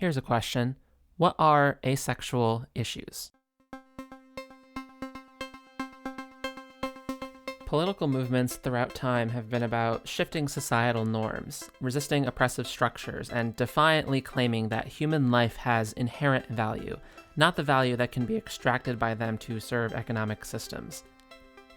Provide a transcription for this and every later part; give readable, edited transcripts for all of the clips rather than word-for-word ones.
Here's a question. What are asexual issues? Political movements throughout time have been about shifting societal norms, resisting oppressive structures, and defiantly claiming that human life has inherent value, not the value that can be extracted by them to serve economic systems.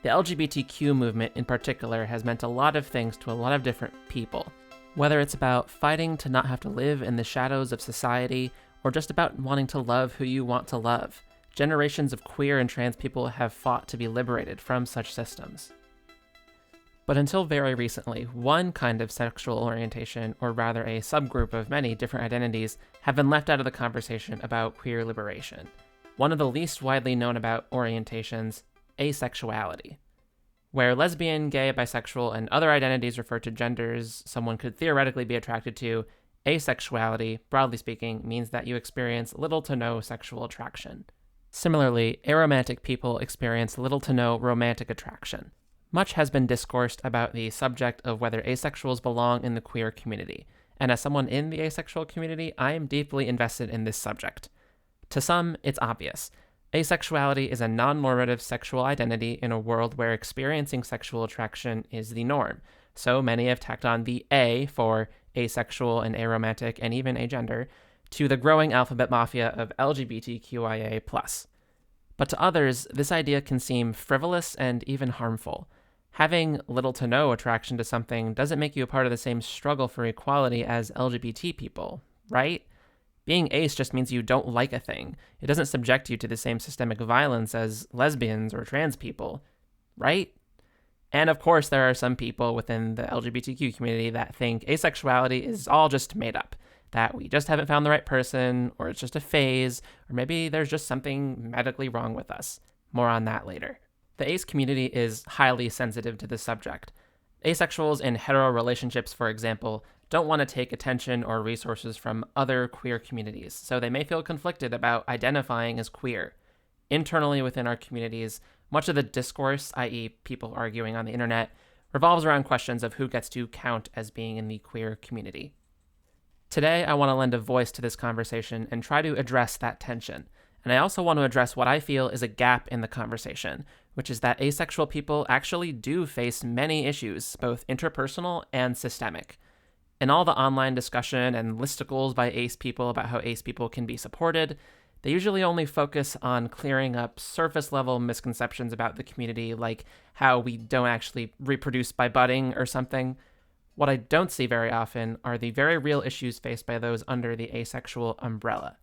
The LGBTQ movement in particular has meant a lot of things to a lot of different people, whether it's about fighting to not have to live in the shadows of society, or just about wanting to love who you want to love. Generations of queer and trans people have fought to be liberated from such systems. But until very recently, one kind of sexual orientation, or rather a subgroup of many different identities, have been left out of the conversation about queer liberation. One of the least widely known about orientations, asexuality, where lesbian, gay, bisexual, and other identities refer to genders someone could theoretically be attracted to. Asexuality, broadly speaking, means that you experience little to no sexual attraction. Similarly, aromantic people experience little to no romantic attraction. Much has been discoursed about the subject of whether asexuals belong in the queer community, and as someone in the asexual community, I am deeply invested in this subject. To some, it's obvious. Asexuality is a non-normative sexual identity in a world where experiencing sexual attraction is the norm, so many have tacked on the A for asexual and aromantic and even agender to the growing alphabet mafia of LGBTQIA+. But to others, this idea can seem frivolous and even harmful. Having little to no attraction to something doesn't make you a part of the same struggle for equality as LGBT people, right? Being ace just means you don't like a thing. It doesn't subject you to the same systemic violence as lesbians or trans people, right? And of course, there are some people within the LGBTQ community that think asexuality is all just made up, that we just haven't found the right person, or it's just a phase, or maybe there's just something medically wrong with us. More on that later. The ace community is highly sensitive to this subject. Asexuals in hetero relationships, for example, don't want to take attention or resources from other queer communities, so they may feel conflicted about identifying as queer. Internally within our communities, much of the discourse, i.e. people arguing on the internet, revolves around questions of who gets to count as being in the queer community. Today, I want to lend a voice to this conversation and try to address that tension. And I also want to address what I feel is a gap in the conversation, which is that asexual people actually do face many issues, both interpersonal and systemic. In all the online discussion and listicles by ace people about how ace people can be supported, they usually only focus on clearing up surface-level misconceptions about the community, like how we don't actually reproduce by budding or something. What I don't see very often are the very real issues faced by those under the asexual umbrella.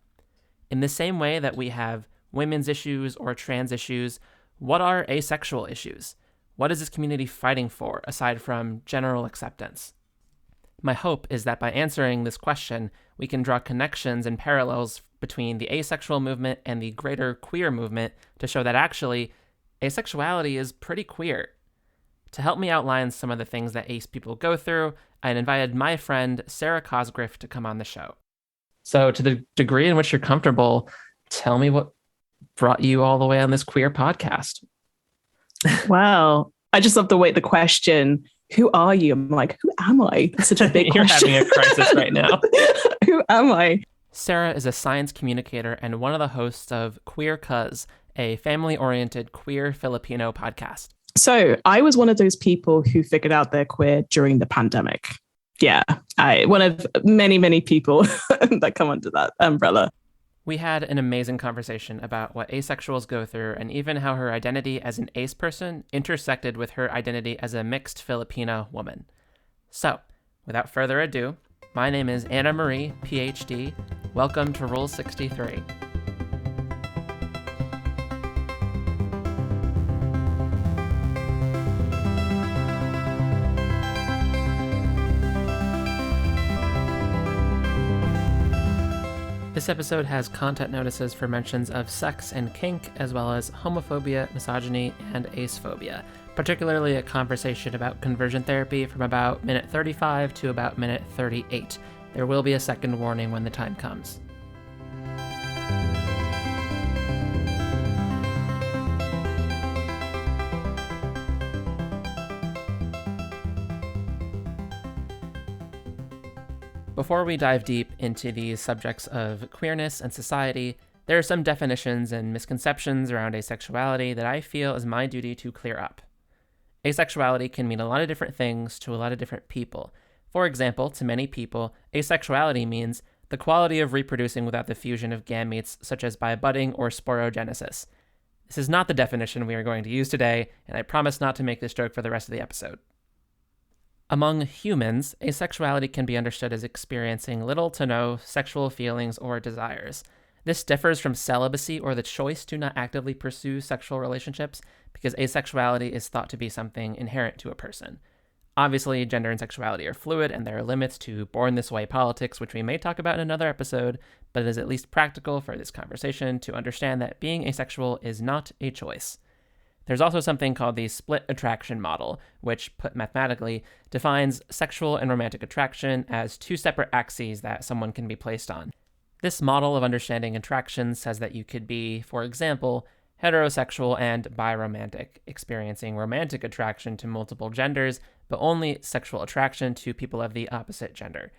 In the same way that we have women's issues or trans issues, what are asexual issues? What is this community fighting for, aside from general acceptance? My hope is that by answering this question, we can draw connections and parallels between the asexual movement and the greater queer movement to show that actually, asexuality is pretty queer. To help me outline some of the things that ace people go through, I invited my friend Sarah Cosgriff to come on the show. So to the degree in which you're comfortable, tell me what brought you all the way on this queer podcast. Wow. I just love the question, who are you? I'm like, who am I? That's such a big question. You're having a crisis right now. Who am I? Sarah is a science communicator and one of the hosts of Queer Cuz, a family-oriented queer Filipino podcast. So I was one of those people who figured out they're queer during the pandemic. Yeah, one of many, many people that come under that umbrella. We had an amazing conversation about what asexuals go through and even how her identity as an ace person intersected with her identity as a mixed Filipina woman. So, without further ado, my name is Anna Marie, PhD. Welcome to Rule 63. This episode has content notices for mentions of sex and kink, as well as homophobia, misogyny, and acephobia, particularly a conversation about conversion therapy from about minute 35 to about minute 38. There will be a second warning when the time comes. Before we dive deep into these subjects of queerness and society, there are some definitions and misconceptions around asexuality that I feel is my duty to clear up. Asexuality can mean a lot of different things to a lot of different people. For example, to many people, asexuality means the quality of reproducing without the fusion of gametes, such as by budding or sporogenesis. This is not the definition we are going to use today, and I promise not to make this joke for the rest of the episode. Among humans, asexuality can be understood as experiencing little to no sexual feelings or desires. This differs from celibacy or the choice to not actively pursue sexual relationships because asexuality is thought to be something inherent to a person. Obviously, gender and sexuality are fluid, and there are limits to born this way politics, which we may talk about in another episode, but it is at least practical for this conversation to understand that being asexual is not a choice. There's also something called the split attraction model, which, put mathematically, defines sexual and romantic attraction as two separate axes that someone can be placed on. This model of understanding attraction says that you could be, for example, heterosexual and biromantic, experiencing romantic attraction to multiple genders, but only sexual attraction to people of the opposite gender.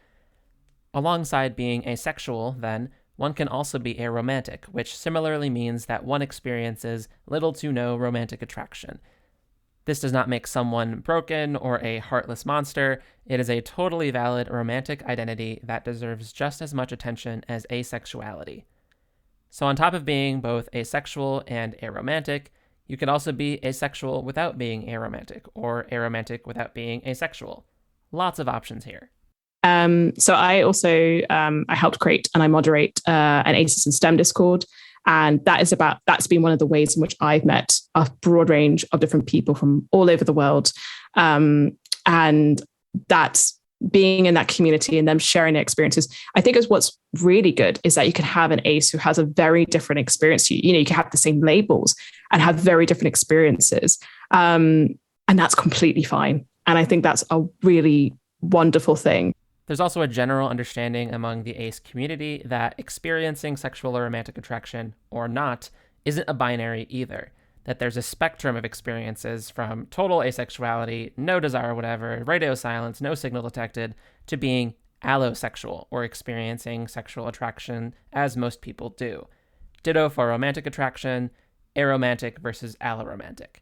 Alongside being asexual, then, one can also be aromantic, which similarly means that one experiences little to no romantic attraction. This does not make someone broken or a heartless monster. It is a totally valid romantic identity that deserves just as much attention as asexuality. So on top of being both asexual and aromantic, you could also be asexual without being aromantic, or aromantic without being asexual. Lots of options here. So I also I helped create and I moderate an ACES and STEM Discord. And that's been one of the ways in which I've met a broad range of different people from all over the world. And that's being in that community and them sharing their experiences. I think is what's really good is that you can have an ace who has a very different experience. You can have the same labels and have very different experiences. And that's completely fine. And I think that's a really wonderful thing. There's also a general understanding among the ace community that experiencing sexual or romantic attraction or not isn't a binary either, that there's a spectrum of experiences from total asexuality, no desire whatever, radio silence, no signal detected, to being allosexual or experiencing sexual attraction as most people do. Ditto for romantic attraction, aromantic versus alloromantic.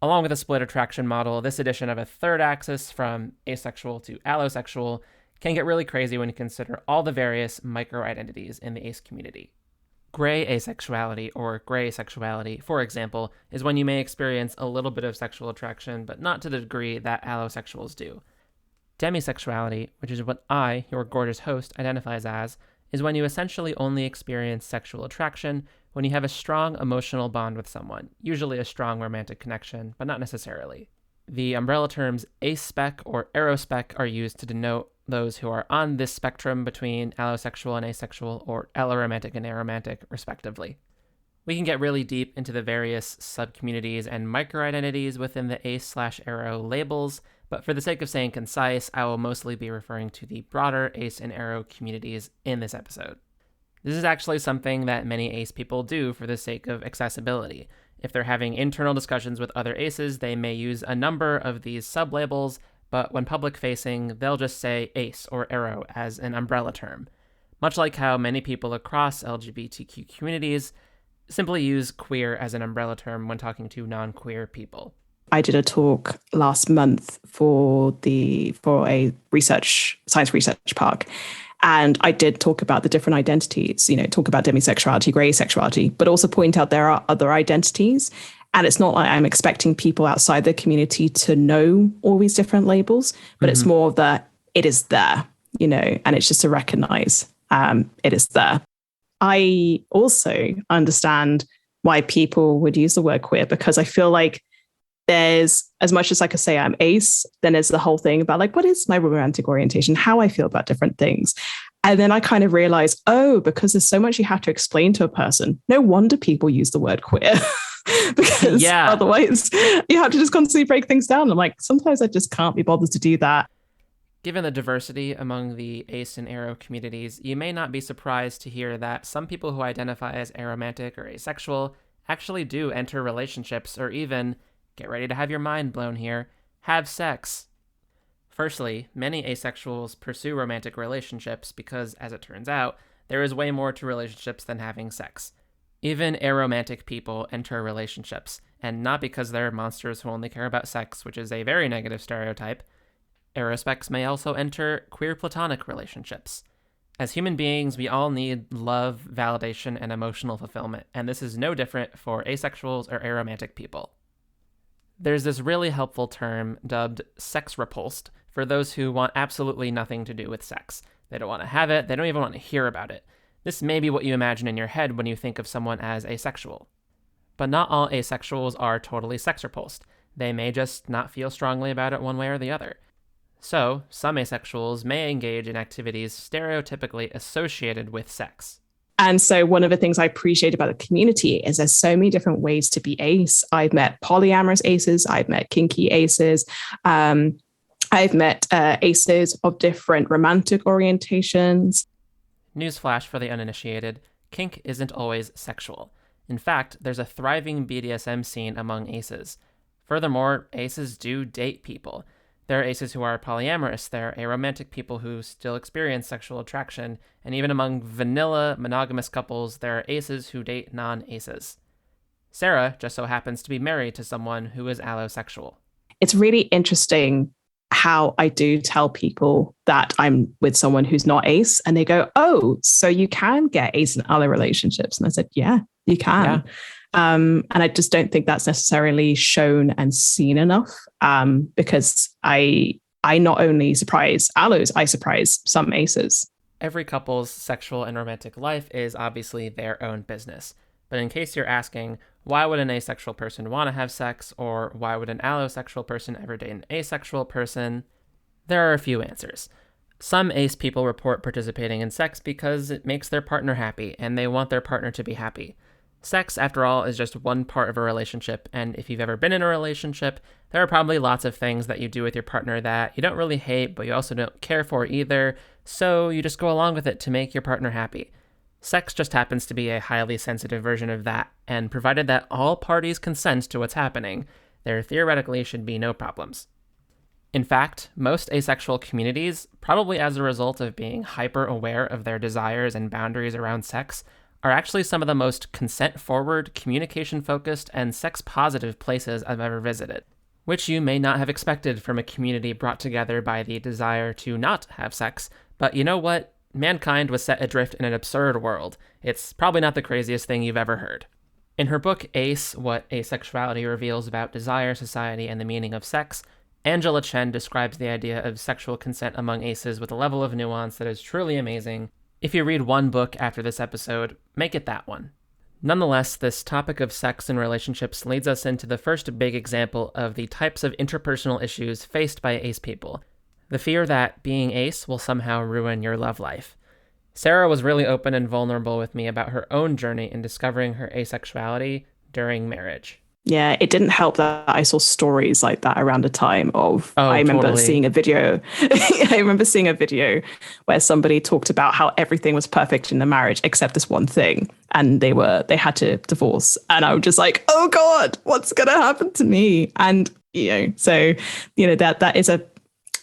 Along with a split attraction model, this addition of a third axis from asexual to allosexual can get really crazy when you consider all the various micro-identities in the ace community. Gray asexuality or gray sexuality, for example, is when you may experience a little bit of sexual attraction, but not to the degree that allosexuals do. Demisexuality, which is what I, your gorgeous host, identifies as, is when you essentially only experience sexual attraction when you have a strong emotional bond with someone, usually a strong romantic connection, but not necessarily. The umbrella terms aspec or arospec are used to denote those who are on this spectrum between allosexual and asexual, or alloromantic and aromantic, respectively. We can get really deep into the various subcommunities and microidentities within the ace/aro labels, but for the sake of staying concise, I will mostly be referring to the broader ace and aro communities in this episode. This is actually something that many ace people do for the sake of accessibility. If they're having internal discussions with other aces, they may use a number of these sublabels, but when public-facing, they'll just say ace or aro as an umbrella term, much like how many people across LGBTQ communities simply use queer as an umbrella term when talking to non-queer people. I did a talk last month for a science research park. And I did talk about the different identities, talk about demisexuality, gray sexuality, but also point out there are other identities. And it's not like I'm expecting people outside the community to know all these different labels, but it's more that it is there, and it's just to recognize it is there. I also understand why people would use the word queer, because I feel like there's, as much as I could say I'm ace, then there's the whole thing about what is my romantic orientation, how I feel about different things. And then I kind of realized, because there's so much you have to explain to a person. No wonder people use the word queer because otherwise you have to just constantly break things down. I'm like, sometimes I just can't be bothered to do that. Given the diversity among the ace and aro communities, you may not be surprised to hear that some people who identify as aromantic or asexual actually do enter relationships or even, get ready to have your mind blown here, have sex. Firstly, many asexuals pursue romantic relationships because, as it turns out, there is way more to relationships than having sex. Even aromantic people enter relationships, and not because they're monsters who only care about sex, which is a very negative stereotype. Arospects may also enter queer platonic relationships. As human beings, we all need love, validation, and emotional fulfillment, and this is no different for asexuals or aromantic people. There's this really helpful term dubbed sex repulsed for those who want absolutely nothing to do with sex. They don't want to have it, they don't even want to hear about it. This may be what you imagine in your head when you think of someone as asexual. But not all asexuals are totally sex repulsed. They may just not feel strongly about it one way or the other. So, some asexuals may engage in activities stereotypically associated with sex. And so one of the things I appreciate about the community is there's so many different ways to be ace. I've met polyamorous aces. I've met kinky aces. I've met aces of different romantic orientations. Newsflash for the uninitiated, kink isn't always sexual. In fact, there's a thriving BDSM scene among aces. Furthermore, aces do date people. There are aces who are polyamorous, there are aromantic people who still experience sexual attraction, and even among vanilla monogamous couples, there are aces who date non-aces. Sarah just so happens to be married to someone who is allosexual. It's really interesting how I do tell people that I'm with someone who's not ace, and they go, "Oh, so you can get ace and allo relationships?" And I said, "Yeah, you can." Yeah. And I just don't think that's necessarily shown and seen enough, because I not only surprise allos, I surprise some aces. Every couple's sexual and romantic life is obviously their own business. But in case you're asking, why would an asexual person want to have sex, or why would an allosexual person ever date an asexual person? There are a few answers. Some ace people report participating in sex because it makes their partner happy, and they want their partner to be happy. Sex, after all, is just one part of a relationship, and if you've ever been in a relationship, there are probably lots of things that you do with your partner that you don't really hate, but you also don't care for either, so you just go along with it to make your partner happy. Sex just happens to be a highly sensitive version of that, and provided that all parties consent to what's happening, there theoretically should be no problems. In fact, most asexual communities, probably as a result of being hyper-aware of their desires and boundaries around sex, are actually some of the most consent-forward, communication-focused, and sex-positive places I've ever visited, which you may not have expected from a community brought together by the desire to not have sex, but you know what? Mankind was set adrift in an absurd world. It's probably not the craziest thing you've ever heard. In her book Ace, What Asexuality Reveals About Desire, Society, and the Meaning of Sex, Angela Chen describes the idea of sexual consent among aces with a level of nuance that is truly amazing. If you read one book after this episode, make it that one. Nonetheless, this topic of sex and relationships leads us into the first big example of the types of interpersonal issues faced by ace people. The fear that being ace will somehow ruin your love life. Sarah was really open and vulnerable with me about her own journey in discovering her asexuality during marriage. Yeah, it didn't help that I saw stories like that around the time of, I remember seeing a video. I remember seeing a video where somebody talked about how everything was perfect in the marriage except this one thing. And they had to divorce. And I was just like, oh God, what's going to happen to me? And, that is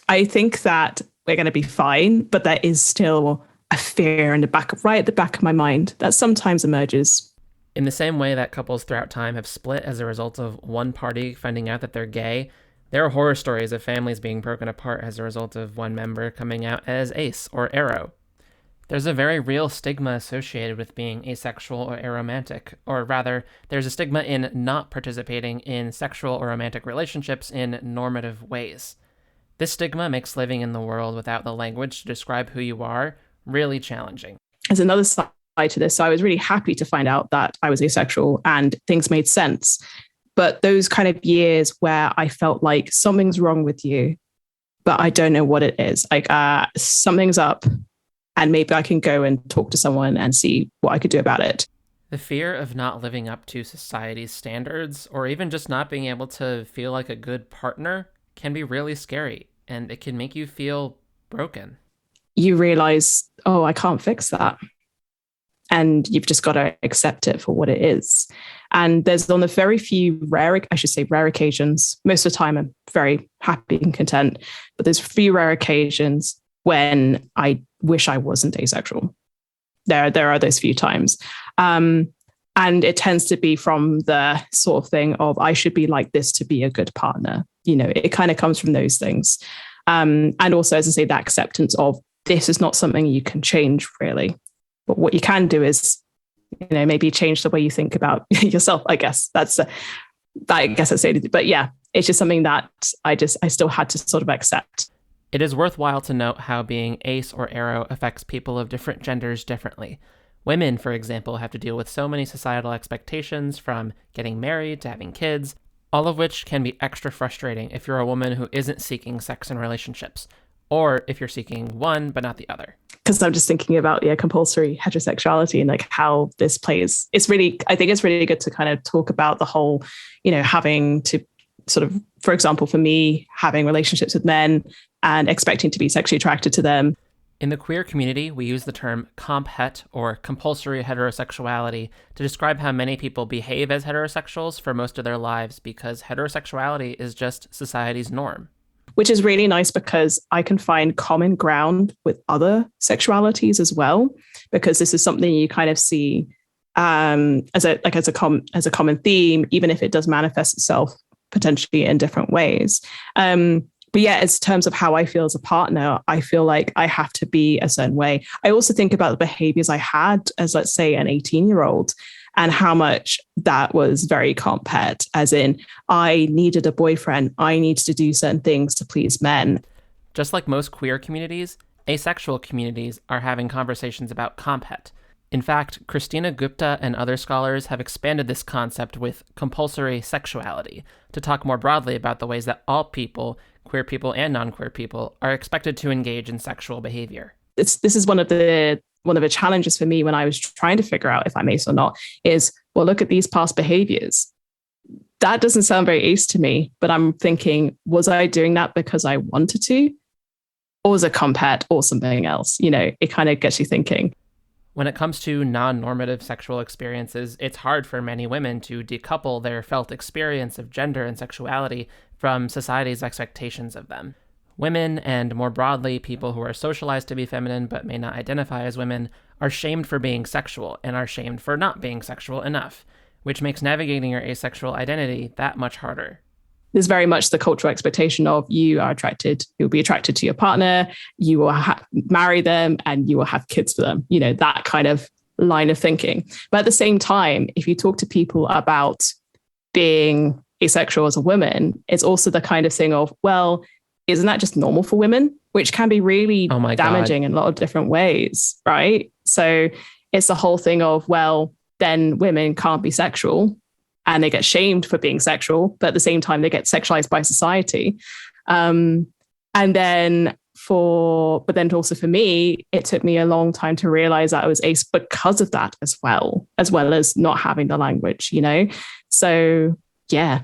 I think that we're going to be fine, but there is still a fear right at the back of my mind that sometimes emerges. In the same way that couples throughout time have split as a result of one party finding out that they're gay, there are horror stories of families being broken apart as a result of one member coming out as ace or aro. There's a very real stigma associated with being asexual or aromantic, or rather, there's a stigma in not participating in sexual or romantic relationships in normative ways. This stigma makes living in the world without the language to describe who you are really challenging. There's another side to this. So I was really happy to find out that I was asexual and things made sense. But those kind of years where I felt like something's wrong with you, but I don't know what it is. Like something's up and maybe I can go and talk to someone and see what I could do about it. The fear of not living up to society's standards or even just not being able to feel like a good partner can be really scary, and it can make you feel broken. You realize, oh, I can't fix that. and you've just got to accept it for what it is. And there's on the very few rare occasions, most of the time I'm very happy and content, but there's few rare occasions when I wish I wasn't asexual. There are those few times. And it tends to be from the sort of thing of, I should be like this to be a good partner. It kind of comes from those things. And also, as I say, that acceptance of this is not something you can change really. But what you can do is, maybe change the way you think about yourself. I guess that's it. But yeah, it's just something that I still had to sort of accept. It is worthwhile to note how being ace or aro affects people of different genders differently. Women, for example, have to deal with so many societal expectations, from getting married to having kids, all of which can be extra frustrating if you're a woman who isn't seeking sex in relationships, or if you're seeking one but not the other. Because I'm just thinking about compulsory heterosexuality and like how this plays. I think it's really good to kind of talk about the whole, having to sort of, for example, for me, having relationships with men and expecting to be sexually attracted to them. In the queer community, we use the term comp-het, or compulsory heterosexuality, to describe how many people behave as heterosexuals for most of their lives because heterosexuality is just society's norm. Which is really nice because I can find common ground with other sexualities as well, because this is something you kind of see as a common theme, even if it does manifest itself potentially in different ways. But yeah, in terms of how I feel as a partner, I feel like I have to be a certain way. I also think about the behaviors I had as, let's say, an 18-year-old, and how much that was very comp-het, as in I needed a boyfriend. I needed to do certain things to please men. Just like most queer communities, asexual communities are having conversations about comp-het. In fact, Christina Gupta and other scholars have expanded this concept with compulsory sexuality to talk more broadly about the ways that all people, queer people and non-queer people, are expected to engage in sexual behavior. This is one of the challenges for me when I was trying to figure out if I'm ace or not is, well, look at these past behaviors. That doesn't sound very ace to me, but I'm thinking, was I doing that because I wanted to? Or was it comp-het or something else? It kind of gets you thinking. When it comes to non-normative sexual experiences, it's hard for many women to decouple their felt experience of gender and sexuality from society's expectations of them. Women, and more broadly, people who are socialized to be feminine but may not identify as women, are shamed for being sexual and are shamed for not being sexual enough, which makes navigating your asexual identity that much harder. There's very much the cultural expectation of you'll be attracted to your partner, you will marry them, and you will have kids for them. That kind of line of thinking. But at the same time, if you talk to people about being asexual as a woman, it's also the kind of thing of, well, isn't that just normal for women? Which can be really damaging in a lot of different ways, right? So it's the whole thing of, well, then women can't be sexual and they get shamed for being sexual, but at the same time, they get sexualized by society. But then also for me, it took me a long time to realize that I was ace because of that as well as not having the language, So yeah.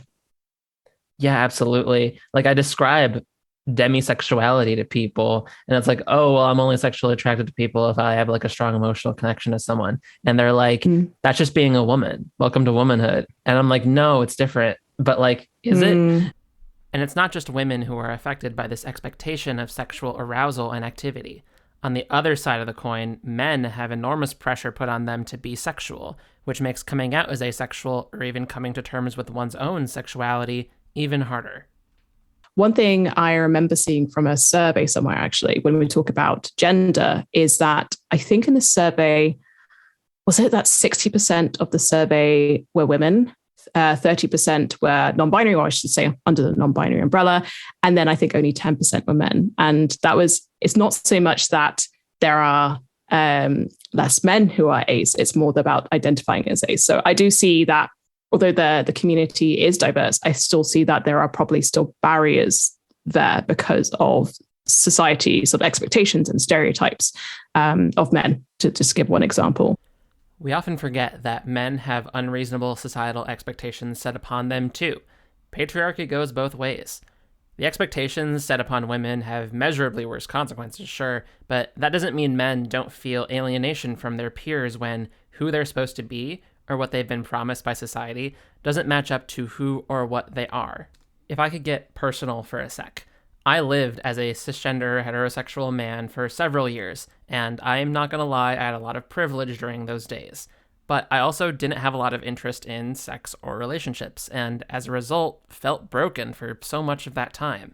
Yeah, absolutely. Like I describe demisexuality to people and it's like, oh, well, I'm only sexually attracted to people if I have like a strong emotional connection to someone. And they're like, that's just being a woman. Welcome to womanhood. And I'm like, no, it's different. But like, is it? And it's not just women who are affected by this expectation of sexual arousal and activity. On the other side of the coin, men have enormous pressure put on them to be sexual, which makes coming out as asexual or even coming to terms with one's own sexuality even harder. One thing I remember seeing from a survey somewhere, actually, when we talk about gender, is that I think in the survey, was it that 60% of the survey were women, 30% were non-binary, or I should say under the non-binary umbrella, and then I think only 10% were men. And it's not so much that there are less men who are ace, it's more about identifying as ace. So I do see that although the community is diverse, I still see that there are probably still barriers there because of society sort of expectations and stereotypes of men, to just give one example. We often forget that men have unreasonable societal expectations set upon them too. Patriarchy goes both ways. The expectations set upon women have measurably worse consequences, sure, but that doesn't mean men don't feel alienation from their peers when who they're supposed to be or what they've been promised by society doesn't match up to who or what they are. If I could get personal for a sec, I lived as a cisgender heterosexual man for several years, and I'm not gonna lie, I had a lot of privilege during those days. But I also didn't have a lot of interest in sex or relationships, and as a result, felt broken for so much of that time.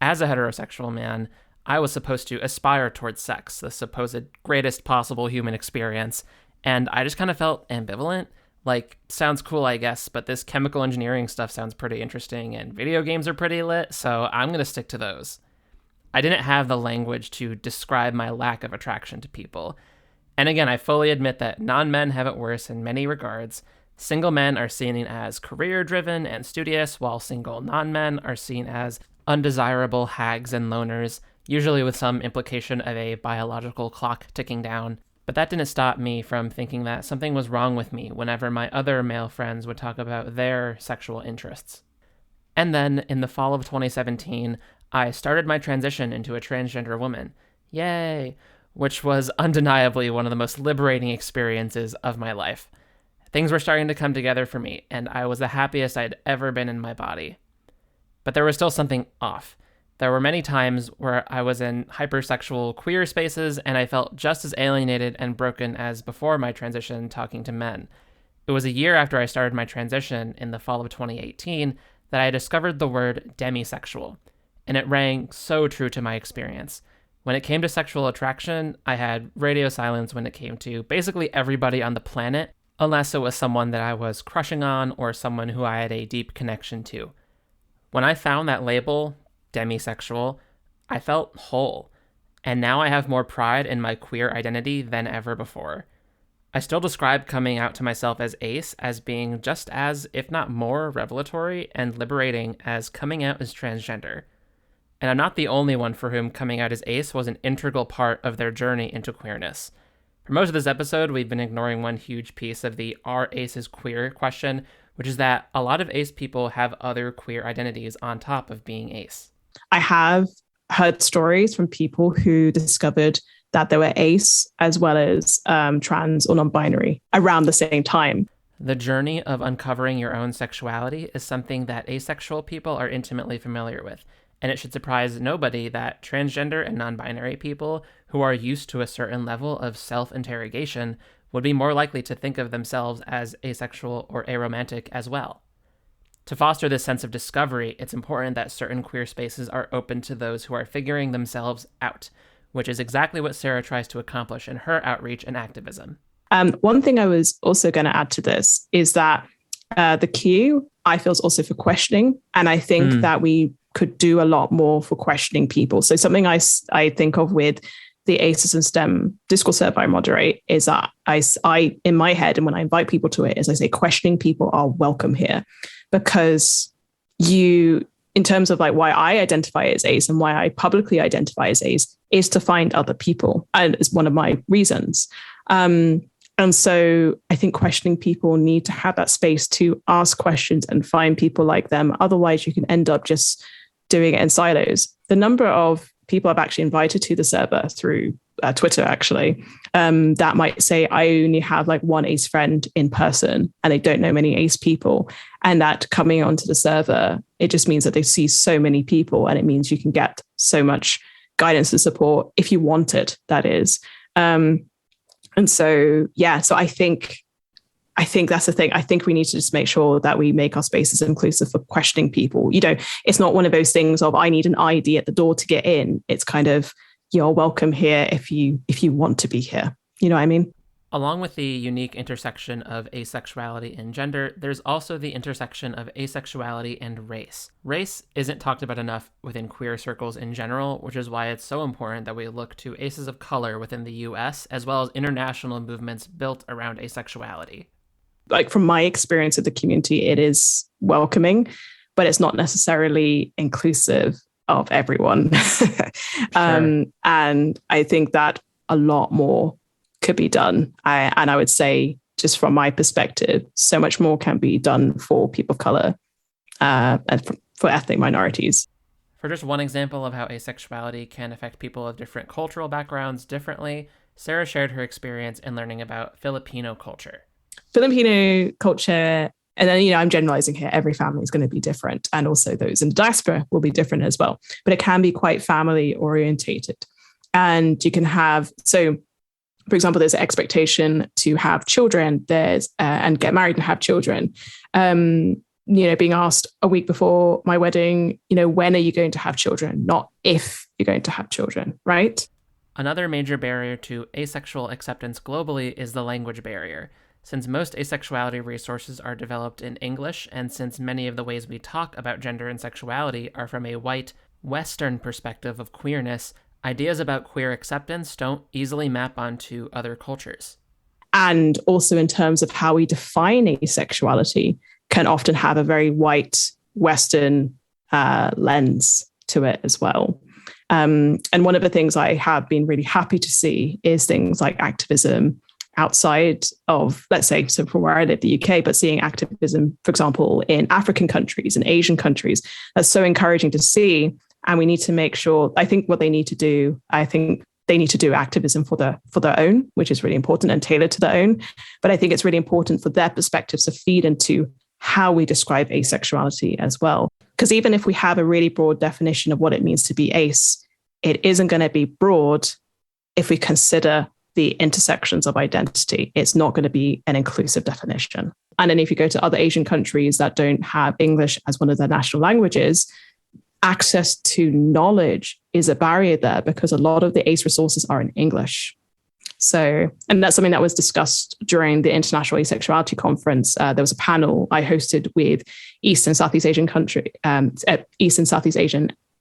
As a heterosexual man, I was supposed to aspire towards sex, the supposed greatest possible human experience, and I just kind of felt ambivalent. Like, sounds cool, I guess, but this chemical engineering stuff sounds pretty interesting, and video games are pretty lit, so I'm gonna stick to those. I didn't have the language to describe my lack of attraction to people. And again, I fully admit that non-men have it worse in many regards. Single men are seen as career-driven and studious, while single non-men are seen as undesirable hags and loners, usually with some implication of a biological clock ticking down. But that didn't stop me from thinking that something was wrong with me whenever my other male friends would talk about their sexual interests. And then, in the fall of 2017, I started my transition into a transgender woman. Yay! Which was undeniably one of the most liberating experiences of my life. Things were starting to come together for me, and I was the happiest I'd ever been in my body. But there was still something off. There were many times where I was in hypersexual queer spaces, and I felt just as alienated and broken as before my transition talking to men. It was a year after I started my transition in the fall of 2018 that I discovered the word demisexual, and it rang so true to my experience. When it came to sexual attraction, I had radio silence when it came to basically everybody on the planet, unless it was someone that I was crushing on or someone who I had a deep connection to. When I found that label, demisexual, I felt whole, and now I have more pride in my queer identity than ever before. I still describe coming out to myself as ace as being just as, if not more, revelatory and liberating as coming out as transgender. And I'm not the only one for whom coming out as ace was an integral part of their journey into queerness. For most of this episode, we've been ignoring one huge piece of the "are aces queer" question, which is that a lot of ace people have other queer identities on top of being ace. I have heard stories from people who discovered that they were ace as well as trans or non-binary around the same time. The journey of uncovering your own sexuality is something that asexual people are intimately familiar with. And it should surprise nobody that transgender and non-binary people who are used to a certain level of self-interrogation would be more likely to think of themselves as asexual or aromantic as well. To foster this sense of discovery, it's important that certain queer spaces are open to those who are figuring themselves out, which is exactly what Sarah tries to accomplish in her outreach and activism. One thing I was also going to add to this is that the Q, I feel, is also for questioning. And I think that we could do a lot more for questioning people. So something I think of with the ACEs and STEM Discord server I moderate is that I in my head, and when I invite people to it, is I say questioning people are welcome here, because you, in terms of like why I identify as ace and why I publicly identify as ace, is to find other people, and it's one of my reasons. And so I think questioning people need to have that space to ask questions and find people like them. Otherwise, you can end up just doing it in silos. The number of people I've actually invited to the server through Twitter, actually, that might say, I only have like one ace friend in person and they don't know many ace people. And that coming onto the server, it just means that they see so many people, and it means you can get so much guidance and support if you want it, that is. And so, yeah, so I think that's the thing. I think we need to just make sure that we make our spaces inclusive for questioning people. You know, it's not one of those things of I need an ID at the door to get in. It's kind of, you're welcome here if you want to be here. You know what I mean? Along with the unique intersection of asexuality and gender, there's also the intersection of asexuality and race. Race isn't talked about enough within queer circles in general, which is why it's so important that we look to aces of color within the US, as well as international movements built around asexuality. Like from my experience of the community, it is welcoming, but it's not necessarily inclusive of everyone. Sure. And I think that a lot more could be done. And I would say, just from my perspective, so much more can be done for people of color and for ethnic minorities. For just one example of how asexuality can affect people of different cultural backgrounds differently, Sarah shared her experience in learning about Filipino culture. Filipino culture, and then, I'm generalizing here, every family is going to be different. And also those in the diaspora will be different as well. But it can be quite family orientated. And you can have, so for example, there's an expectation to have children, and get married and have children. Being asked a week before my wedding, when are you going to have children? Not if you're going to have children, right? Another major barrier to asexual acceptance globally is the language barrier. Since most asexuality resources are developed in English, and since many of the ways we talk about gender and sexuality are from a white, Western perspective of queerness, ideas about queer acceptance don't easily map onto other cultures. And also in terms of how we define asexuality can often have a very white Western lens to it as well. And one of the things I have been really happy to see is things like activism outside of, let's say, so from where I live, the UK, but seeing activism, for example, in African countries and Asian countries, that's so encouraging to see. And we need to make sure, I think what they need to do, they need to do activism for their own, which is really important, and tailored to their own. But I think it's really important for their perspectives to feed into how we describe asexuality as well. Because even if we have a really broad definition of what it means to be ace, it isn't going to be broad if we consider the intersections of identity. It's not going to be an inclusive definition. And then if you go to other Asian countries that don't have English as one of their national languages, access to knowledge is a barrier there because a lot of the ACE resources are in English. So, and that's something that was discussed during the International Asexuality Conference. There was a panel I hosted with East and Southeast Asian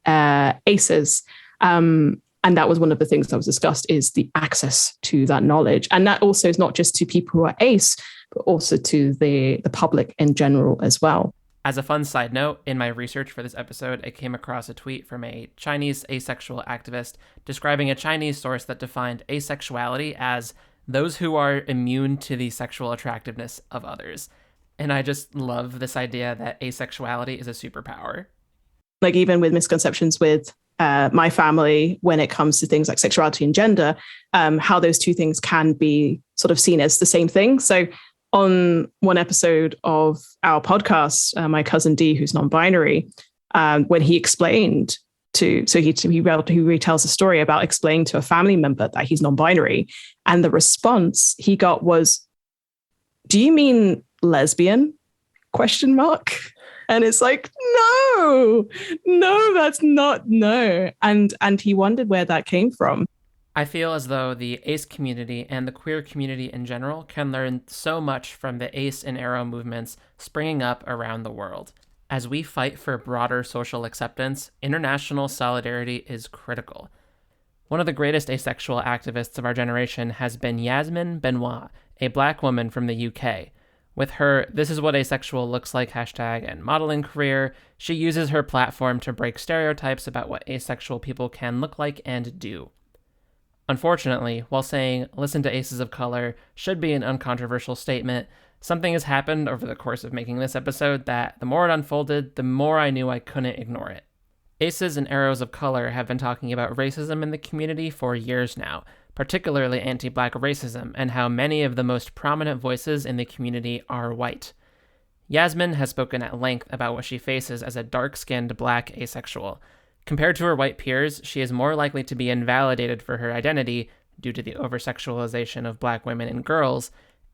ACEs. And that was one of the things that was discussed, is the access to that knowledge. And that also is not just to people who are ACE, but also to the public in general as well. As a fun side note, in my research for this episode, I came across a tweet from a Chinese asexual activist describing a Chinese source that defined asexuality as those who are immune to the sexual attractiveness of others. And I just love this idea that asexuality is a superpower. Like even with misconceptions with my family, when it comes to things like sexuality and gender, how those two things can be sort of seen as the same thing. So on one episode of our podcast, my cousin D, who's non-binary, when he explained he retells a story about explaining to a family member that he's non-binary, and the response he got was, "Do you mean lesbian?" ? And it's like, no, that's not no. And he wondered where that came from. I feel as though the ACE community and the queer community in general can learn so much from the ACE and Arrow movements springing up around the world. As we fight for broader social acceptance, international solidarity is critical. One of the greatest asexual activists of our generation has been Yasmin Benoit, a Black woman from the UK. With her "This is what asexual looks like" hashtag and modeling career, she uses her platform to break stereotypes about what asexual people can look like and do. Unfortunately, while saying "listen to aces of color" should be an uncontroversial statement, something has happened over the course of making this episode that, the more it unfolded, the more I knew I couldn't ignore it. Aces and Arrows of Color have been talking about racism in the community for years now, particularly anti-Black racism, and how many of the most prominent voices in the community are white. Yasmin has spoken at length about what she faces as a dark-skinned Black asexual. Compared to her white peers, she is more likely to be invalidated for her identity due to the over-sexualization of Black women and girls,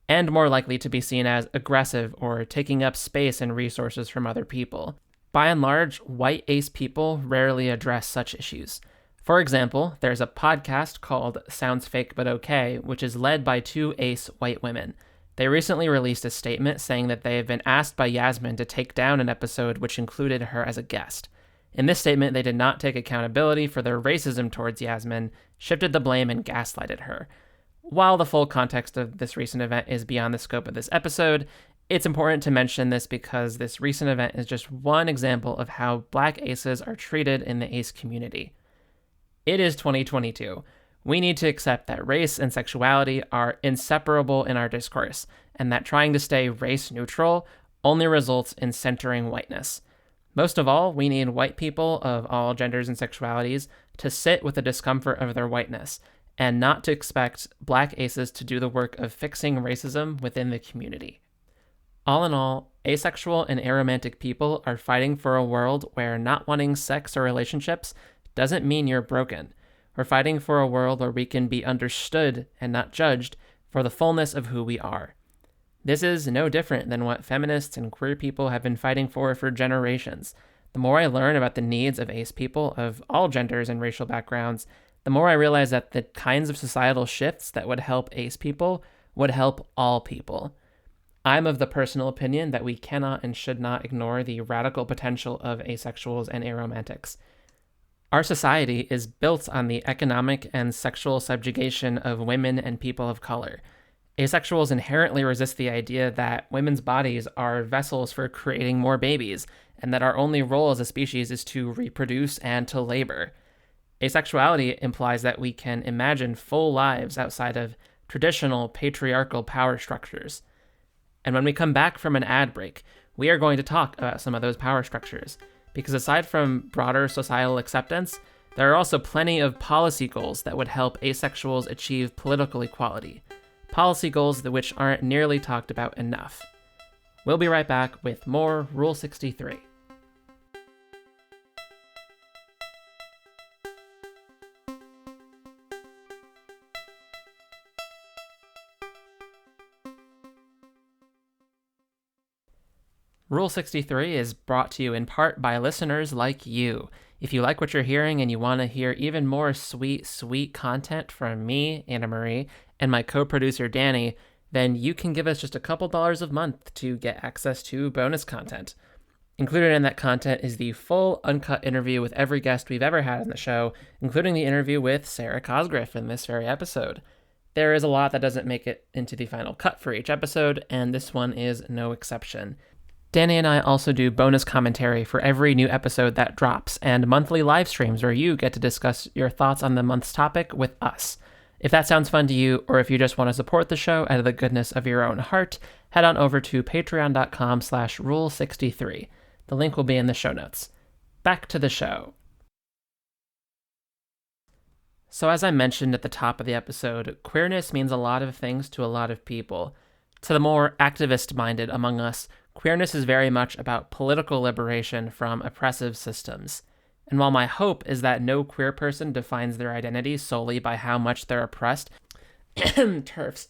and more likely to be seen as aggressive or taking up space and resources from other people. By and large, white ace people rarely address such issues. For example, there's a podcast called Sounds Fake But Okay, which is led by two ace white women. They recently released a statement saying that they have been asked by Yasmin to take down an episode which included her as a guest. In this statement, they did not take accountability for their racism towards Yasmin, shifted the blame, and gaslighted her. While the full context of this recent event is beyond the scope of this episode, it's important to mention this because this recent event is just one example of how Black aces are treated in the ace community. It is 2022. We need to accept that race and sexuality are inseparable in our discourse, and that trying to stay race neutral only results in centering whiteness. Most of all, we need white people of all genders and sexualities to sit with the discomfort of their whiteness and not to expect black aces to do the work of fixing racism within the community. All in all, asexual and aromantic people are fighting for a world where not wanting sex or relationships doesn't mean you're broken. We're fighting for a world where we can be understood and not judged for the fullness of who we are. This is no different than what feminists and queer people have been fighting for generations. The more I learn about the needs of ace people of all genders and racial backgrounds, the more I realize that the kinds of societal shifts that would help ace people would help all people. I'm of the personal opinion that we cannot and should not ignore the radical potential of asexuals and aromantics. Our society is built on the economic and sexual subjugation of women and people of color. Asexuals inherently resist the idea that women's bodies are vessels for creating more babies, and that our only role as a species is to reproduce and to labor. Asexuality implies that we can imagine full lives outside of traditional patriarchal power structures. And when we come back from an ad break, we are going to talk about some of those power structures, because aside from broader societal acceptance, there are also plenty of policy goals that would help asexuals achieve political equality. Policy goals which aren't nearly talked about enough. We'll be right back with more Rule 63. Rule 63 is brought to you in part by listeners like you. If you like what you're hearing and you want to hear even more sweet, sweet content from me, Anna Marie, and my co-producer Danny, then you can give us just a couple dollars a month to get access to bonus content. Included in that content is the full uncut interview with every guest we've ever had on the show, including the interview with Sarah Cosgriff in this very episode. There is a lot that doesn't make it into the final cut for each episode, and this one is no exception. Danny and I also do bonus commentary for every new episode that drops, and monthly live streams where you get to discuss your thoughts on the month's topic with us. If that sounds fun to you, or if you just want to support the show out of the goodness of your own heart, head on over to patreon.com/rule63. The link will be in the show notes. Back to the show. So as I mentioned at the top of the episode, queerness means a lot of things to a lot of people. To the more activist-minded among us, queerness is very much about political liberation from oppressive systems. And while my hope is that no queer person defines their identity solely by how much they're oppressed, turfs,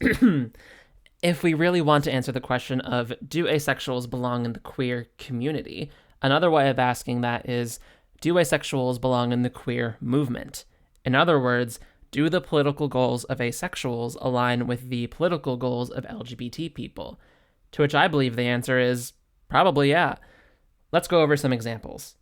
if we really want to answer the question of do asexuals belong in the queer community, another way of asking that is, do asexuals belong in the queer movement? In other words, do the political goals of asexuals align with the political goals of LGBT people? To which I believe the answer is probably yeah. Let's go over some examples.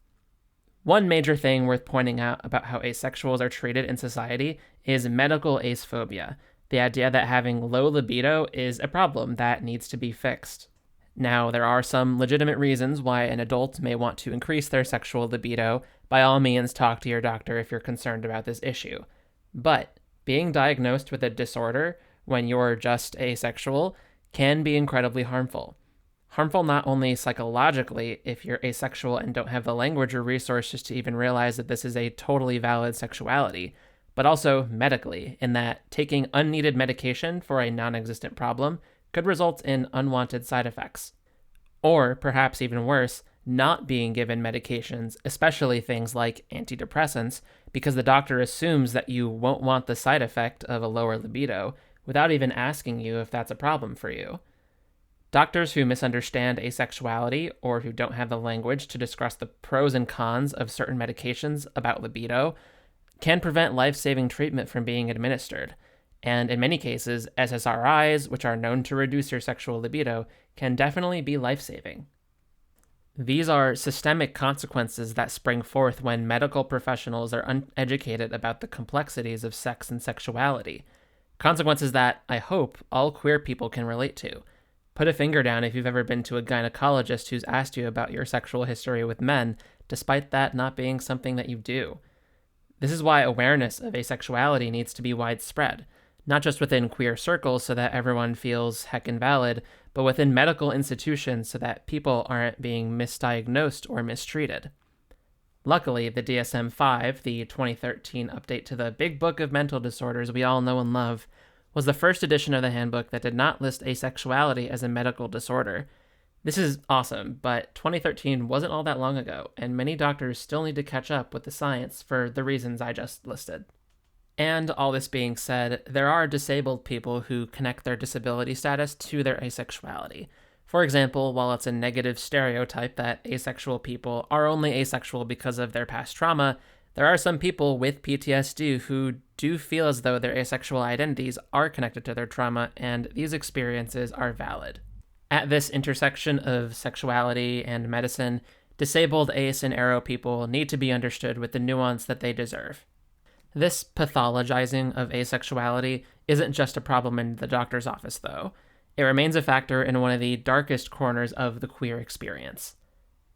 One major thing worth pointing out about how asexuals are treated in society is medical asephobia, the idea that having low libido is a problem that needs to be fixed. Now, there are some legitimate reasons why an adult may want to increase their sexual libido. By all means, talk to your doctor if you're concerned about this issue. But being diagnosed with a disorder when you're just asexual can be incredibly harmful. Harmful not only psychologically if you're asexual and don't have the language or resources to even realize that this is a totally valid sexuality, but also medically, in that taking unneeded medication for a non-existent problem could result in unwanted side effects. Or, perhaps even worse, not being given medications, especially things like antidepressants, because the doctor assumes that you won't want the side effect of a lower libido without even asking you if that's a problem for you. Doctors who misunderstand asexuality or who don't have the language to discuss the pros and cons of certain medications about libido can prevent life-saving treatment from being administered. And in many cases, SSRIs, which are known to reduce your sexual libido, can definitely be life-saving. These are systemic consequences that spring forth when medical professionals are uneducated about the complexities of sex and sexuality. Consequences that, I hope, all queer people can relate to. Put a finger down if you've ever been to a gynecologist who's asked you about your sexual history with men, despite that not being something that you do. This is why awareness of asexuality needs to be widespread, not just within queer circles so that everyone feels heckin' valid, but within medical institutions so that people aren't being misdiagnosed or mistreated. Luckily, the DSM-5, the 2013 update to the big book of mental disorders we all know and love, was the first edition of the handbook that did not list asexuality as a medical disorder. This is awesome, but 2013 wasn't all that long ago, and many doctors still need to catch up with the science for the reasons I just listed. And all this being said, there are disabled people who connect their disability status to their asexuality. For example, while it's a negative stereotype that asexual people are only asexual because of their past trauma, there are some people with PTSD who do feel as though their asexual identities are connected to their trauma, and these experiences are valid. At this intersection of sexuality and medicine, disabled ace and aro people need to be understood with the nuance that they deserve. This pathologizing of asexuality isn't just a problem in the doctor's office, though. It remains a factor in one of the darkest corners of the queer experience.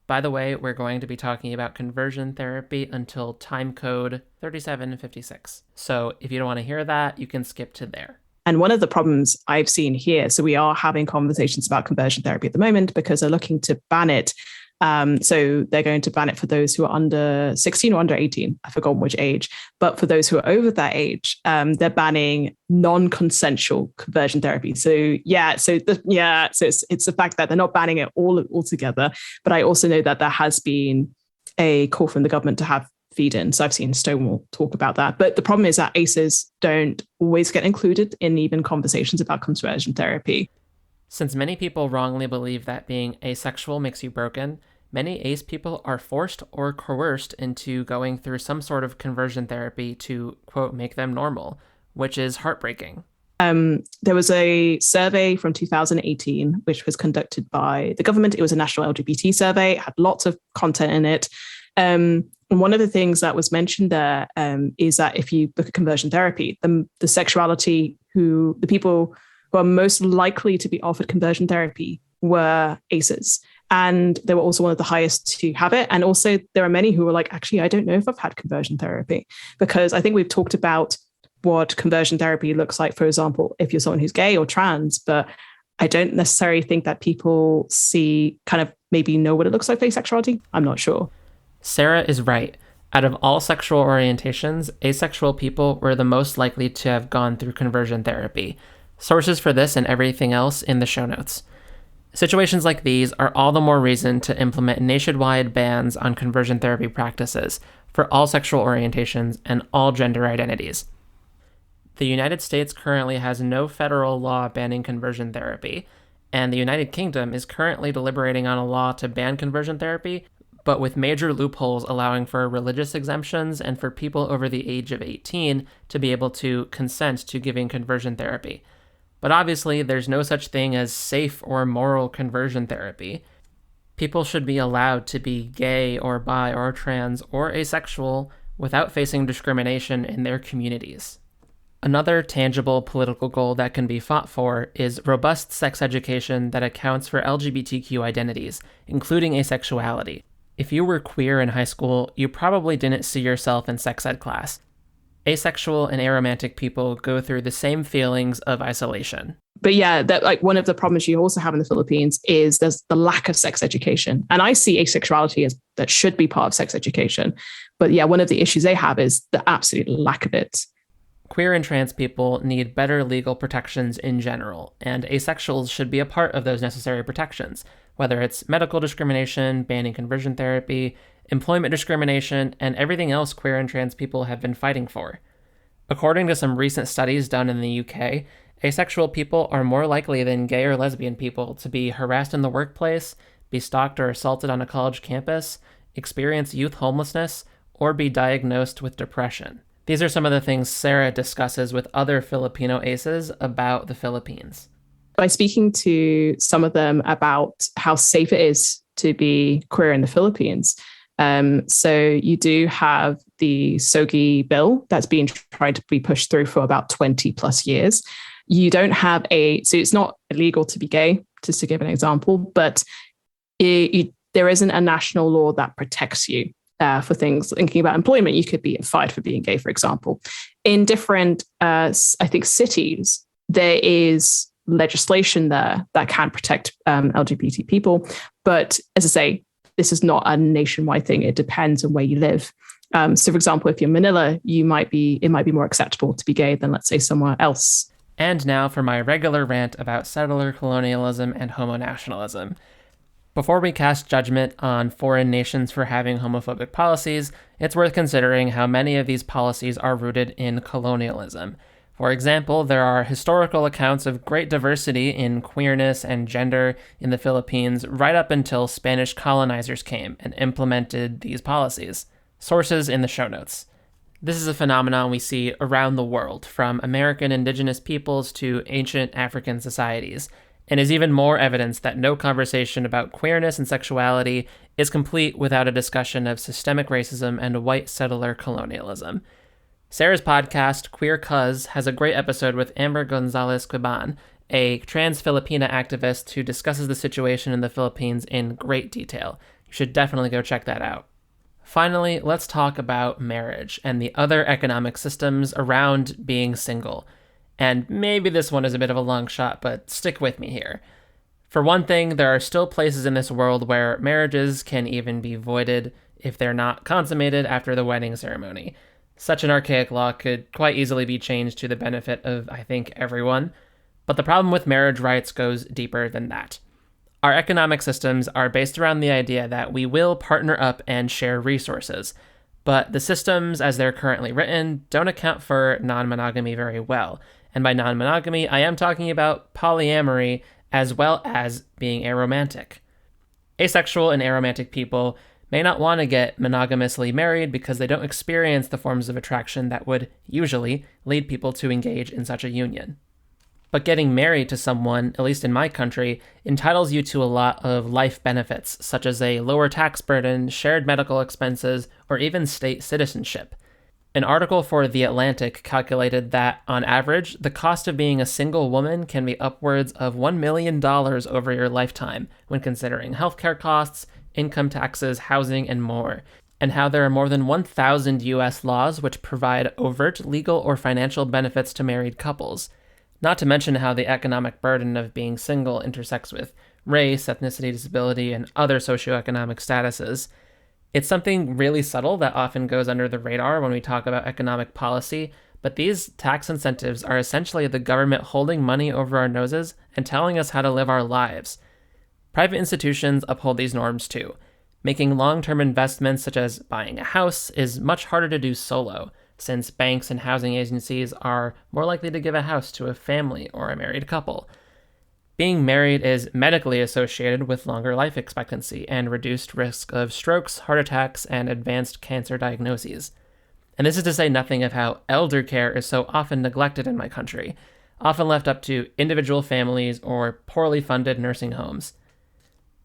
By the way, we're going to be talking about conversion therapy until time code 3756. So if you don't want to hear that, you can skip to there. And one of the problems I've seen here, so we are having conversations about conversion therapy at the moment because they're looking to ban it. So they're going to ban it for those who are under 16 or under 18. I've forgotten which age. But for those who are over that age, they're banning non-consensual conversion therapy. So it's the fact that they're not banning it altogether. But I also know that there has been a call from the government to have feed-in. So I've seen Stonewall talk about that. But the problem is that ACEs don't always get included in even conversations about conversion therapy. Since many people wrongly believe that being asexual makes you broken, many ace people are forced or coerced into going through some sort of conversion therapy to, quote, make them normal, which is heartbreaking. There was a survey from 2018, which was conducted by the government. It was a national LGBT survey. It had lots of content in it. And one of the things that was mentioned there is that if you book a conversion therapy, the people who are most likely to be offered conversion therapy were aces. And they were also one of the highest to have it. And also there are many who were like, actually, I don't know if I've had conversion therapy, because I think we've talked about what conversion therapy looks like, for example, if you're someone who's gay or trans, but I don't necessarily think that people maybe know what it looks like for asexuality. I'm not sure. Sarah is right. Out of all sexual orientations, asexual people were the most likely to have gone through conversion therapy. Sources for this and everything else in the show notes. Situations like these are all the more reason to implement nationwide bans on conversion therapy practices for all sexual orientations and all gender identities. The United States currently has no federal law banning conversion therapy, and the United Kingdom is currently deliberating on a law to ban conversion therapy, but with major loopholes allowing for religious exemptions and for people over the age of 18 to be able to consent to giving conversion therapy. But obviously, there's no such thing as safe or moral conversion therapy. People should be allowed to be gay or bi or trans or asexual without facing discrimination in their communities. Another tangible political goal that can be fought for is robust sex education that accounts for LGBTQ identities, including asexuality. If you were queer in high school, you probably didn't see yourself in sex ed class. Asexual and aromantic people go through the same feelings of isolation. But yeah, one of the problems you also have in the Philippines is there's the lack of sex education. And I see asexuality as that should be part of sex education. But yeah, one of the issues they have is the absolute lack of it. Queer and trans people need better legal protections in general, and asexuals should be a part of those necessary protections, whether it's medical discrimination, banning conversion therapy, employment discrimination, and everything else queer and trans people have been fighting for. According to some recent studies done in the UK, asexual people are more likely than gay or lesbian people to be harassed in the workplace, be stalked or assaulted on a college campus, experience youth homelessness, or be diagnosed with depression. These are some of the things Sarah discusses with other Filipino aces about the Philippines. By speaking to some of them about how safe it is to be queer in the Philippines, so you do have the SOGI bill that's been tried to be pushed through for about 20 plus years. You don't have so it's not illegal to be gay, just to give an example, but there isn't a national law that protects you. for things, thinking about employment, you could be fired for being gay, for example. In different, I think, cities, there is legislation there that can protect LGBT people. But as I say, this is not a nationwide thing. It depends on where you live. So, for example, if you're in Manila, it might be more acceptable to be gay than, let's say, somewhere else. And now for my regular rant about settler colonialism and homonationalism. Before we cast judgment on foreign nations for having homophobic policies, it's worth considering how many of these policies are rooted in colonialism. For example, there are historical accounts of great diversity in queerness and gender in the Philippines right up until Spanish colonizers came and implemented these policies. Sources in the show notes. This is a phenomenon we see around the world, from American indigenous peoples to ancient African societies, and is even more evidence that no conversation about queerness and sexuality is complete without a discussion of systemic racism and white settler colonialism. Sarah's podcast, Queer Cuz, has a great episode with Amber Gonzalez-Quiban, a trans Filipina activist who discusses the situation in the Philippines in great detail. You should definitely go check that out. Finally, let's talk about marriage and the other economic systems around being single. And maybe this one is a bit of a long shot, but stick with me here. For one thing, there are still places in this world where marriages can even be voided if they're not consummated after the wedding ceremony. Such an archaic law could quite easily be changed to the benefit of, I think, everyone. But the problem with marriage rights goes deeper than that. Our economic systems are based around the idea that we will partner up and share resources. But the systems, as they're currently written, don't account for non-monogamy very well. And by non-monogamy, I am talking about polyamory as well as being aromantic. Asexual and aromantic people may not want to get monogamously married because they don't experience the forms of attraction that would usually lead people to engage in such a union. But getting married to someone, at least in my country, entitles you to a lot of life benefits, such as a lower tax burden, shared medical expenses, or even state citizenship. An article for The Atlantic calculated that, on average, the cost of being a single woman can be upwards of $1 million over your lifetime when considering healthcare costs, income taxes, housing, and more, and how there are more than 1,000 U.S. laws which provide overt legal or financial benefits to married couples. Not to mention how the economic burden of being single intersects with race, ethnicity, disability, and other socioeconomic statuses. It's something really subtle that often goes under the radar when we talk about economic policy, but these tax incentives are essentially the government holding money over our noses and telling us how to live our lives. Private institutions uphold these norms too. Making long-term investments such as buying a house is much harder to do solo, since banks and housing agencies are more likely to give a house to a family or a married couple. Being married is medically associated with longer life expectancy and reduced risk of strokes, heart attacks, and advanced cancer diagnoses. And this is to say nothing of how elder care is so often neglected in my country, often left up to individual families or poorly funded nursing homes.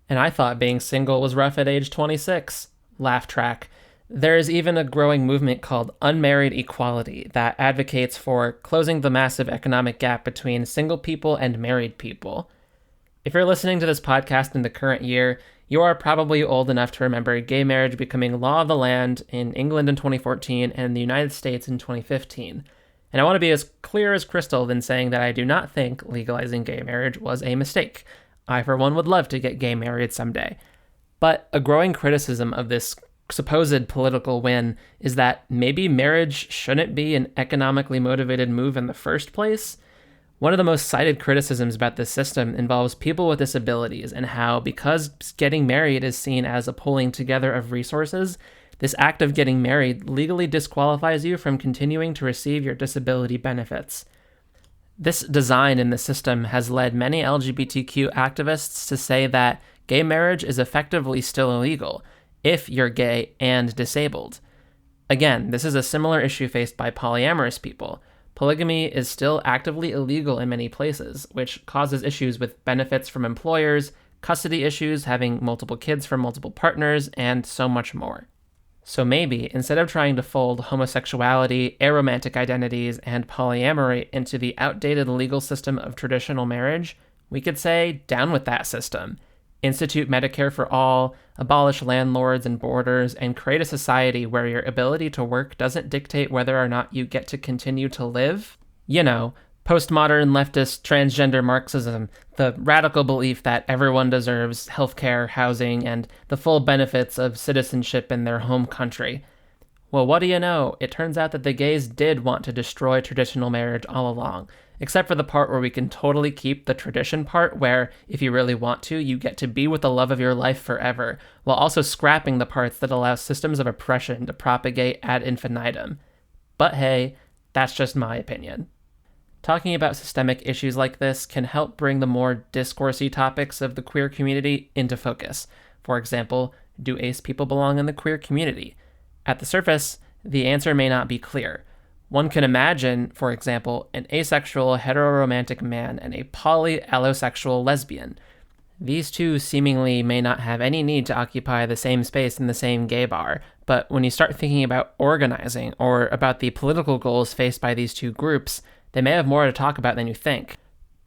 And I thought being single was rough at age 26. Laugh track. There is even a growing movement called unmarried equality that advocates for closing the massive economic gap between single people and married people. If you're listening to this podcast in the current year, you are probably old enough to remember gay marriage becoming law of the land in England in 2014 and the United States in 2015. And I want to be as clear as crystal in saying that I do not think legalizing gay marriage was a mistake. I, for one, would love to get gay married someday. But a growing criticism of this supposed political win is that maybe marriage shouldn't be an economically motivated move in the first place. One of the most cited criticisms about this system involves people with disabilities and how, because getting married is seen as a pulling together of resources, this act of getting married legally disqualifies you from continuing to receive your disability benefits. This design in the system has led many LGBTQ activists to say that gay marriage is effectively still illegal if you're gay and disabled. Again, this is a similar issue faced by polyamorous people. Polygamy is still actively illegal in many places, which causes issues with benefits from employers, custody issues, having multiple kids from multiple partners, and so much more. So maybe, instead of trying to fold homosexuality, aromantic identities, and polyamory into the outdated legal system of traditional marriage, we could say, down with that system. institute Medicare for all, abolish landlords and borders, and create a society where your ability to work doesn't dictate whether or not you get to continue to live? You know, postmodern leftist transgender Marxism, the radical belief that everyone deserves healthcare, housing, and the full benefits of citizenship in their home country. Well, what do you know? It turns out that the gays did want to destroy traditional marriage all along, except for the part where we can totally keep the tradition part where, if you really want to, you get to be with the love of your life forever, while also scrapping the parts that allow systems of oppression to propagate ad infinitum. But hey, that's just my opinion. Talking about systemic issues like this can help bring the more discoursey topics of the queer community into focus. For example, do ace people belong in the queer community? At the surface, the answer may not be clear. One can imagine, for example, an asexual heteroromantic man and a poly-allosexual lesbian. These two seemingly may not have any need to occupy the same space in the same gay bar, but when you start thinking about organizing or about the political goals faced by these two groups, they may have more to talk about than you think.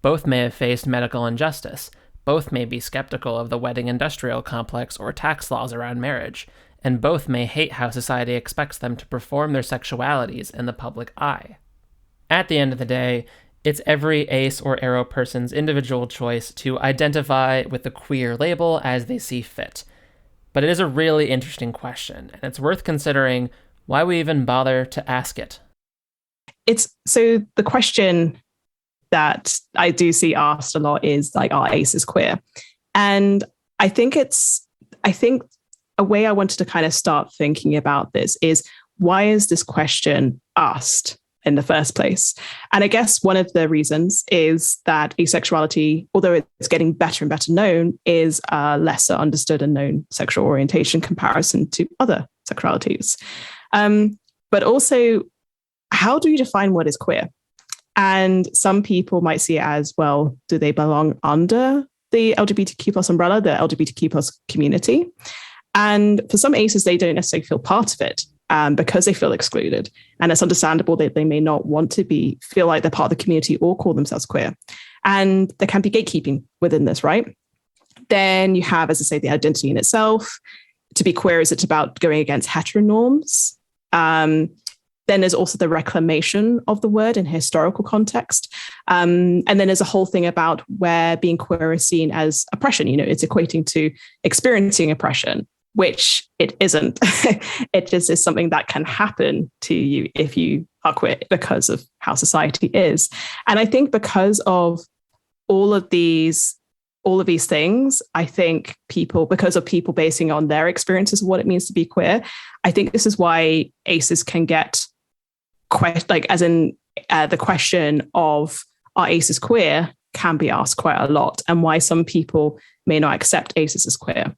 Both may have faced medical injustice. Both may be skeptical of the wedding industrial complex or tax laws around marriage. And both may hate how society expects them to perform their sexualities in the public eye. At the end of the day, it's every ace or aro person's individual choice to identify with the queer label as they see fit. But it is a really interesting question, and it's worth considering why we even bother to ask it. So the question that I do see asked a lot is like, are aces queer? And I think a way I wanted to kind of start thinking about this is, why is this question asked in the first place? And I guess one of the reasons is that asexuality, although it's getting better and better known, is a lesser understood and known sexual orientation in comparison to other sexualities. But also, how do you define what is queer? And some people might see it as, well, do they belong under the LGBTQ plus umbrella, the LGBTQ plus community? And for some aces, they don't necessarily feel part of it because they feel excluded. And it's understandable that they may not want to feel like they're part of the community or call themselves queer. And there can be gatekeeping within this, right? Then you have, as I say, the identity in itself. To be queer, is it about going against heteronorms? Then there's also the reclamation of the word in historical context. And then there's a whole thing about where being queer is seen as oppression. You know, it's equating to experiencing oppression, which it isn't. It just is something that can happen to you if you are queer because of how society is. And I think because of all of these things, I think because of people basing on their experiences of what it means to be queer, I think this is why aces can get the question of, are aces queer, can be asked quite a lot, and why some people may not accept aces as queer.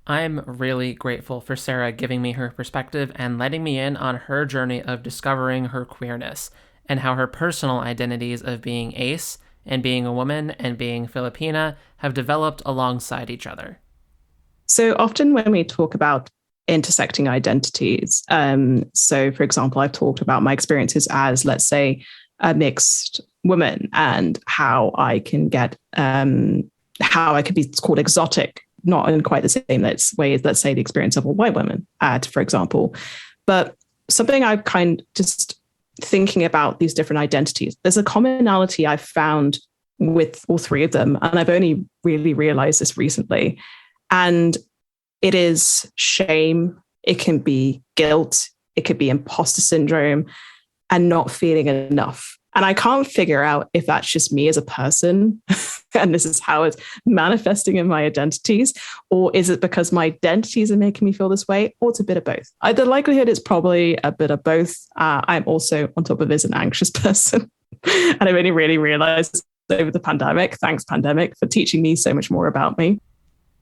I'm really grateful for Sarah giving me her perspective and letting me in on her journey of discovering her queerness and how her personal identities of being ace and being a woman and being Filipina have developed alongside each other. So often when we talk about intersecting identities, so for example, I've talked about my experiences as, let's say, a mixed woman and how I can be called exotic, not in quite the same way as, let's say, the experience of a white woman, for example. But something I've just thinking about these different identities, there's a commonality I've found with all three of them. And I've only really realized this recently. And it is shame. It can be guilt. It could be imposter syndrome and not feeling enough. And I can't figure out if that's just me as a person and this is how it's manifesting in my identities, or is it because my identities are making me feel this way, or it's a bit of both. The likelihood is probably a bit of both. I'm also, on top of this, an anxious person. And I've only really realized over the pandemic, thanks pandemic, for teaching me so much more about me.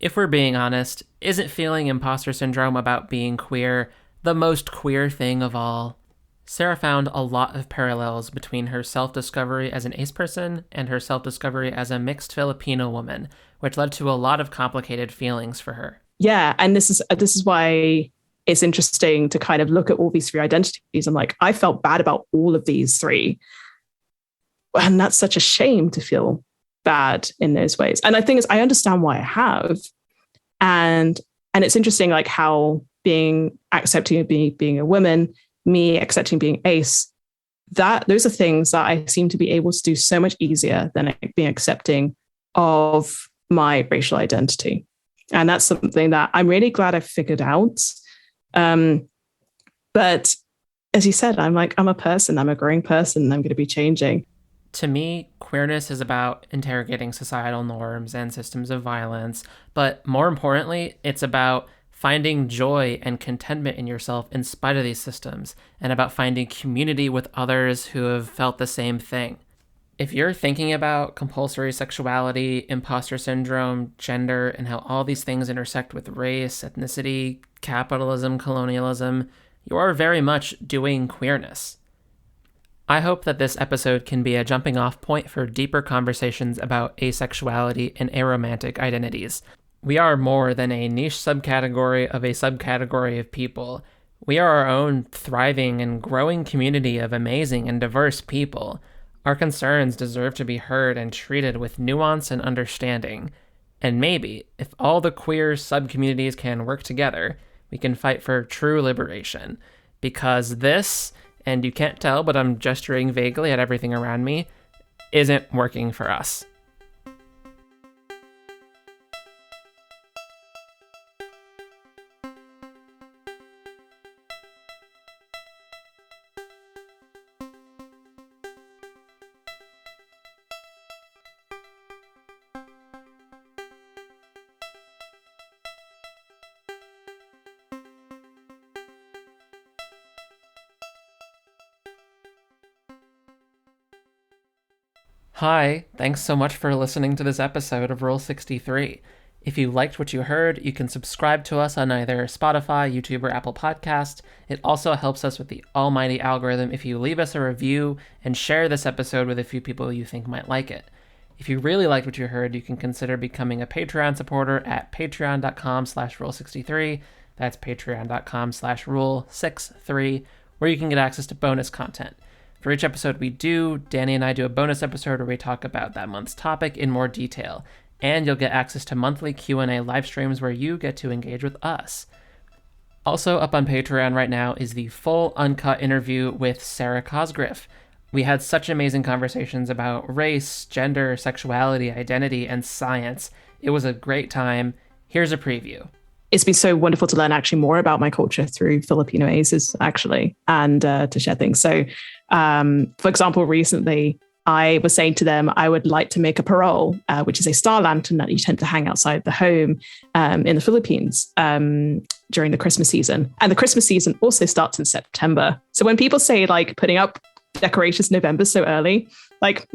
If we're being honest, isn't feeling imposter syndrome about being queer the most queer thing of all? Sarah found a lot of parallels between her self-discovery as an ace person and her self-discovery as a mixed Filipino woman, which led to a lot of complicated feelings for her. Yeah, and this is why it's interesting to kind of look at all these three identities. I'm like, I felt bad about all of these three. And that's such a shame to feel bad in those ways. And the thing is, I understand why I have. And it's interesting, like how being accepting of being a woman, me accepting being ace, those are things that I seem to be able to do so much easier than being accepting of my racial identity. And that's something that I'm really glad I figured out. But as you said, I'm a person, I'm a growing person, and I'm going to be changing. To me, queerness is about interrogating societal norms and systems of violence, but more importantly, it's about finding joy and contentment in yourself in spite of these systems, and about finding community with others who have felt the same thing. If you're thinking about compulsory sexuality, imposter syndrome, gender, and how all these things intersect with race, ethnicity, capitalism, colonialism, you are very much doing queerness. I hope that this episode can be a jumping off point for deeper conversations about asexuality and aromantic identities. We are more than a niche subcategory of a subcategory of people. We are our own thriving and growing community of amazing and diverse people. Our concerns deserve to be heard and treated with nuance and understanding. And maybe, if all the queer subcommunities can work together, we can fight for true liberation. Because this, and you can't tell, but I'm gesturing vaguely at everything around me, isn't working for us. Hi, thanks so much for listening to this episode of Rule 63. If you liked what you heard, you can subscribe to us on either Spotify, YouTube, or Apple Podcast. It also helps us with the almighty algorithm if you leave us a review and share this episode with a few people you think might like it. If you really liked what you heard, you can consider becoming a Patreon supporter at patreon.com/rule63. That's patreon.com/rule63, where you can get access to bonus content. For each episode we do, Danny and I do a bonus episode where we talk about that month's topic in more detail, and you'll get access to monthly Q&A live streams where you get to engage with us. Also up on Patreon right now is the full uncut interview with Sarah Cosgriff. We had such amazing conversations about race, gender, sexuality, identity, and science. It was a great time. Here's a preview. It's been so wonderful to learn actually more about my culture through Filipino aces, actually, and to share things. So, for example, recently I was saying to them, I would like to make a parol, which is a star lantern that you tend to hang outside the home in the Philippines during the Christmas season. And the Christmas season also starts in September. So when people say like putting up decorations in November so early, like,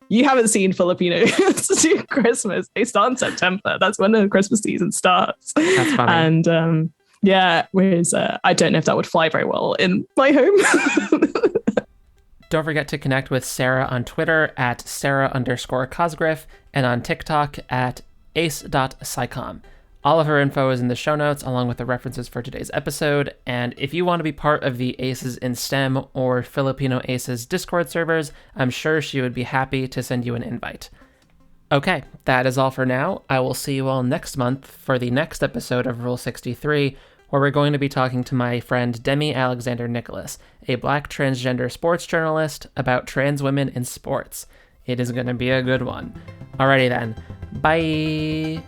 you haven't seen Filipinos do Christmas. They start in September. That's when the Christmas season starts. That's funny. And whereas I don't know if that would fly very well in my home. Don't forget to connect with Sarah on Twitter at Sarah_Cosgriff and on TikTok at ace.psycom. All of her info is in the show notes, along with the references for today's episode. And if you want to be part of the Aces in STEM or Filipino Aces Discord servers, I'm sure she would be happy to send you an invite. Okay, that is all for now. I will see you all next month for the next episode of Rule 63, where we're going to be talking to my friend Demi Alexander Nicholas, a Black transgender sports journalist, about trans women in sports. It is going to be a good one. Alrighty then. Bye!